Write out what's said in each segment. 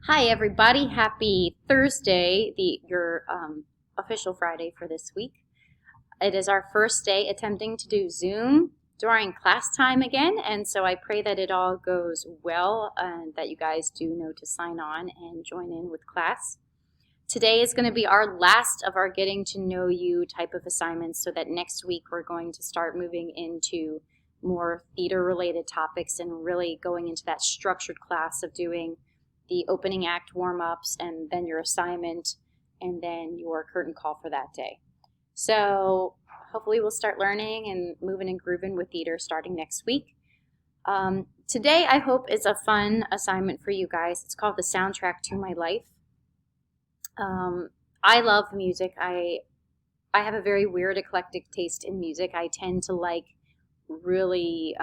Hi, everybody. Happy Thursday, your official Friday for this week. It is our first day attempting to do Zoom during class time again, and so I pray that it all goes well and that you guys do know to sign on and join in with class. Today is going to be our last of our getting to know you type of assignments, so that next week we're going to start moving into more theater related topics and really going into that structured class of doing the opening act warm-ups and then your assignment and then your curtain call for that day. So hopefully we'll start learning and moving and grooving with theater starting next week. Today I hope is a fun assignment for you guys. It's called The Soundtrack to My Life. I love music. I have a very weird eclectic taste in music. I tend to like really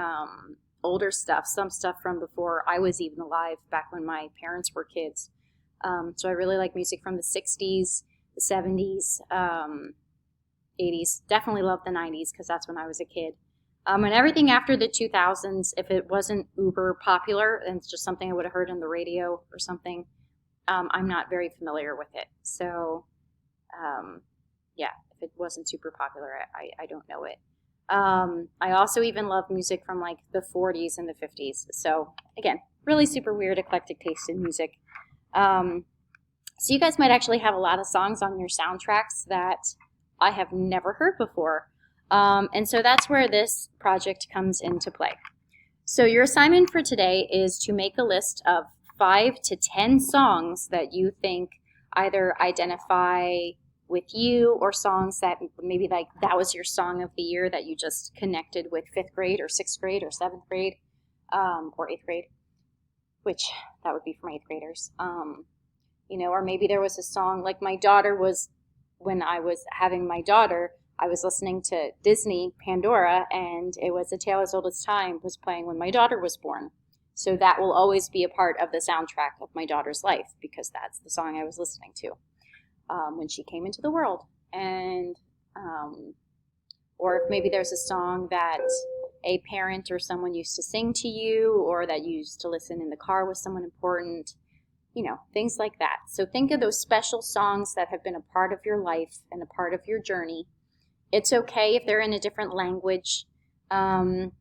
older stuff, some stuff from before I was even alive, back when my parents were kids. So I really like music from the 60s, the 70s, 80s. Definitely love the 90s because that's when I was a kid. And everything after the 2000s, if it wasn't uber popular and it's just something I would have heard on the radio or something, I'm not very familiar with it. So, yeah, if it wasn't super popular, I don't know it. I also even love music from like the 40s and the 50s. So again, really super weird eclectic taste in music. So you guys might actually have a lot of songs on your soundtracks that I have never heard before. And so that's where this project comes into play. So your assignment for today is to make a list of 5 to 10 songs that you think either identify with you, or songs that maybe like that was your song of the year that you just connected with 5th grade or 6th grade or 7th grade, or 8th grade, which that would be from 8th graders. Or maybe there was a song like my daughter was, when I was having my daughter, I was listening to Disney Pandora, and it was A Tale as Old as Time was playing when my daughter was born. So that will always be a part of the soundtrack of my daughter's life because that's the song I was listening to when she came into the world. And or if maybe there's a song that a parent or someone used to sing to you, or that you used to listen in the car with someone important, things like that. So think of those special songs that have been a part of your life and a part of your journey. It's okay if they're in a different language, and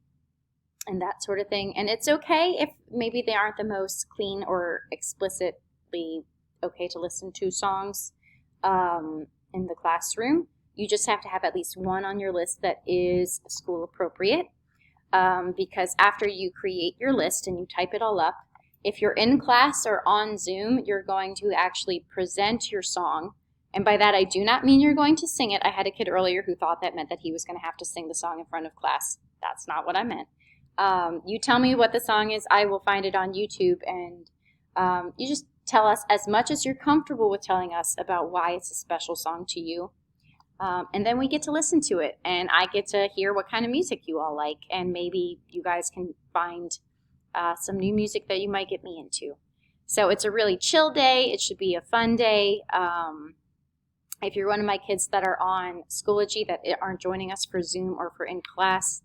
that sort of thing. And it's okay if maybe they aren't the most clean or explicitly okay to listen to songs in the classroom. You just have to have at least one on your list that is school appropriate, because after you create your list and you type it all up, if you're in class or on Zoom, you're going to actually present your song. And by that, I do not mean you're going to sing it. I had a kid earlier who thought that meant that he was going to have to sing the song in front of class. That's not what I meant. You tell me what the song is. I will find it on YouTube, and you just tell us as much as you're comfortable with telling us about why it's a special song to you. And then we get to listen to it, and I get to hear what kind of music you all like, and maybe you guys can find some new music that you might get me into. So it's a really chill day. It should be a fun day. If you're one of my kids that are on Schoology that aren't joining us for Zoom or for in class,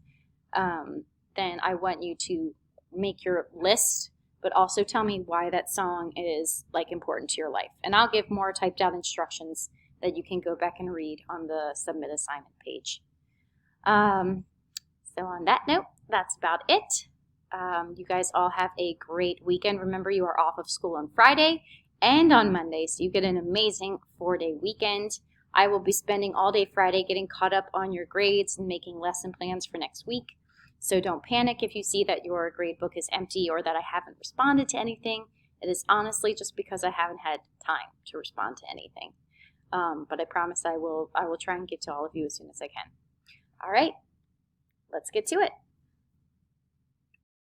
then I want you to make your list, but also tell me why that song is like important to your life. And I'll give more typed out instructions that you can go back and read on the submit assignment page. So on that note, that's about it. You guys all have a great weekend. Remember, you are off of school on Friday and on Monday, so you get an amazing 4-day weekend. I will be spending all day Friday getting caught up on your grades and making lesson plans for next week. So don't panic if you see that your grade book is empty or that I haven't responded to anything. It is honestly just because I haven't had time to respond to anything. But I promise I will try and get to all of you as soon as I can. All right, let's get to it.